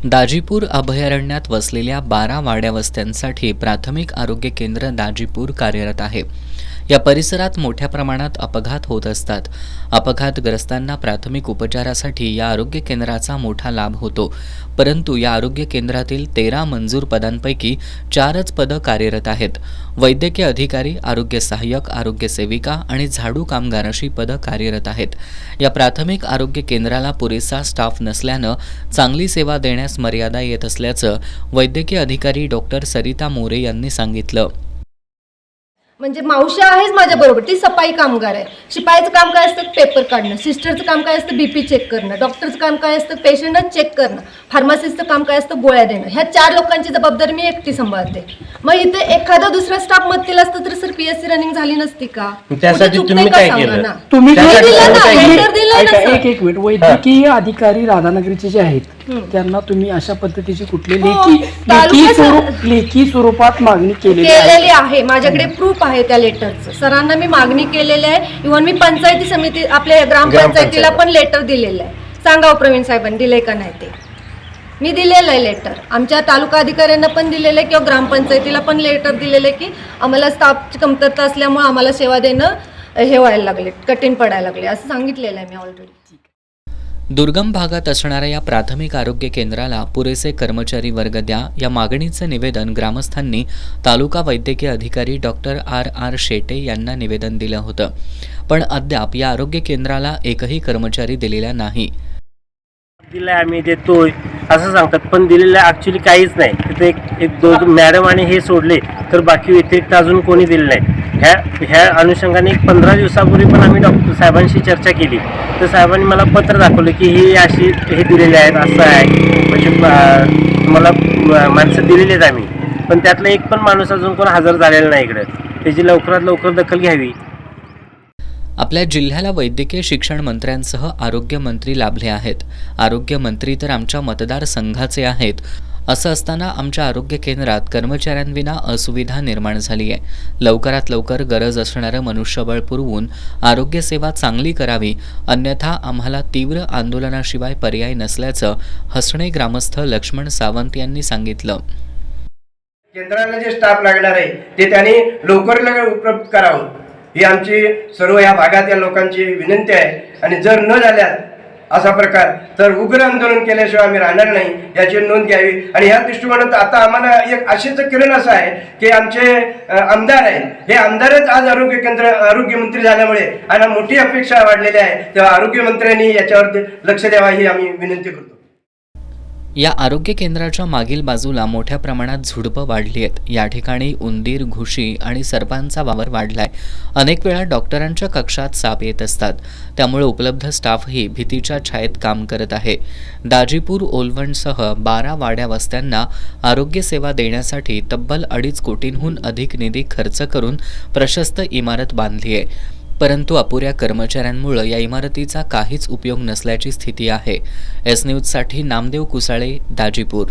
दाजीपूर अभयारण्यात वसलेल्या 12 वाड्या वस्त्यांसाठी प्राथमिक आरोग्य केंद्र दाजीपूर कार्यरत आहे। या परिसरात मोठ्या प्रमाणात अपघात होत असतात। अपघातग्रस्तांना प्राथमिक उपचारासाठी या आरोग्य केंद्राचा मोठा लाभ होतो, परंतु या आरोग्य केंद्रातील 13 मंजूर पदांपैकी 4च पदं कार्यरत आहेत। वैद्यकीय अधिकारी, आरोग्य सहाय्यक, आरोग्य सेविका आणि झाडू कामगार अशी पदं कार्यरत आहेत। या प्राथमिक आरोग्य केंद्राला पुरेसा स्टाफ नसल्यानं चांगली सेवा देण्यास मर्यादा येत असल्याचं वैद्यकीय अधिकारी डॉक्टर सरिता मोरे यांनी सांगितलं। म्हणजे मावशी आहेच माझ्या बरोबर, ती सफाई कामगार आहे। शिपाईचं काम काय असतं? पेपर काढणं। सिस्टरचं काम काय असतं? बीपी चेक करणं। डॉक्टरचं काम काय असतं? पेशंटला चेक करणं। फार्मासिस्टचं काम काय असतं? गोळ्या देणं। ह्या 4 लोकांची जबाबदारी मी एकटी सांभाळते। मग इथे एखादा दुसरा स्टाफ मदतीला असतं तर सर पीएससी रनिंग झाली नसती का? त्यासाठी तुम्ही काय केलं? तुम्ही एक मिनिट, वैद्यकीय अधिकारी राधानगरीचे जे आहेत त्यांना तुम्ही अशा पद्धतीची कुठली लेखी स्वरूपात मागणी केलेली आहे? माझ्याकडे प्रूफ आहे त्या लेटरचं। सरांना मी मागणी केलेली आहे। इव्हन मी पंचायती समिती आपल्या ग्रामपंचायतीला पण लेटर दिलेलं आहे। सांगा प्रवीण साहेबांनी दिले का नाही ते? मी दिलेलं आहे लेटर। आमच्या तालुका अधिकाऱ्यांना पण दिलेलं आहे किंवा ग्रामपंचायतीला पण लेटर दिलेलं आहे की आम्हाला स्टाफची कमतरता असल्यामुळे आम्हाला सेवा देणं हे व्हायला लागले, कठीण पडायला लागले असं सांगितलेलं आहे मी ऑलरेडी। दुर्गम भागात असणाऱ्या या प्राथमिक आरोग्य केंद्राला पुरेसे कर्मचारी वर्ग द्या या मागणीचं निवेदन ग्रामस्थांनी तालुका वैद्यकीय अधिकारी डॉक्टर आर शेटे यांना निवेदन दिलं होतं, पण अद्याप या आरोग्य केंद्राला एकही कर्मचारी दिलेला नाही। दिलाय आम्ही देतोय असं सांगतात, पण दिलेलं ऍक्च्युअली काहीच नाही। तिथे एक दोन मॅडम आणि हे सोडले तर बाकी व्यतिरिक्त अजून कोणी दिलं नाही। ह्या अनुषंगाने 15 दिवसापूर्वी पण आम्ही डॉक्टर साहेबांशी चर्चा केली, तर साहेबांनी मला पत्र दाखवलं की हे अशी हे दिलेले आहेत, असं आहे म्हणजे मला माणसं दिलेली आहेत आम्ही, पण त्यातला एक पण माणूस अजून कोण हजर झालेला नाही इकडे। त्याची लवकरात लवकर दखल घ्यावी। आपल्या जिल्ह्याला वैद्यकीय शिक्षण मंत्र्यांसह आरोग्य मंत्री लाभले आहेत। आरोग्य मंत्री तर आमच्या मतदारसंघाचे आहेत। असं असताना आमच्या आरोग्य केंद्रात कर्मचाऱ्यांविना असुविधा निर्माण झाली आहे। लवकरात लवकर गरज असणारं मनुष्यबळ पुरवून आरोग्य सेवा चांगली करावी, अन्यथा आम्हाला तीव्र आंदोलनाशिवाय पर्याय नसल्याचं हसणे ग्रामस्थ लक्ष्मण सावंत यांनी सांगितलं। केंद्राला जे स्टाफ लागणार आहे ते त्यांनी लवकर उपलब्ध करावं ही आमची सर्व या भागातील लोकांची विनंती आहे। आणि जर न झाल्या असा प्रकार तर उग्र आंदोलन केल्याशिवाय आम्ही राहणार नाही याची नोंद घ्यावी। आणि ह्या दृष्टिकोनात आता आम्हाला एक आशेचं किरण असं आहे की आमचे आमदार आहेत, हे आमदारच आज आरोग्यमंत्री झाल्यामुळे आणि मोठी अपेक्षा वाढलेली आहे, तेव्हा आरोग्यमंत्र्यांनी याच्यावर लक्ष द्यावा ही आम्ही विनंती करतो। या आरोग्य केंद्राच्या मागील बाजूला मोठ्या प्रमाणात झुडपं वाढली आहेत। या ठिकाणी उंदीर, घुशी आणि सर्पांचा वावर वाढलाय। अनेक वेळा डॉक्टरांच्या कक्षात साप येत असतात, त्यामुळे उपलब्ध स्टाफही भीतीच्या छायेत काम करत आहे। दाजीपूर ओलवणसह 12 वाड्या वस्त्यांना आरोग्य सेवा देण्यासाठी तब्बल 2.5 कोटींहून अधिक निधी खर्च करून प्रशस्त इमारत बांधली आहे, परंतु अपुऱ्या कर्मचाऱ्यांमुळे या इमारतीचा काहीच उपयोग नसल्याची स्थिती आहे। एस न्यूजसाठी नामदेव कुसाळे, दाजीपूर।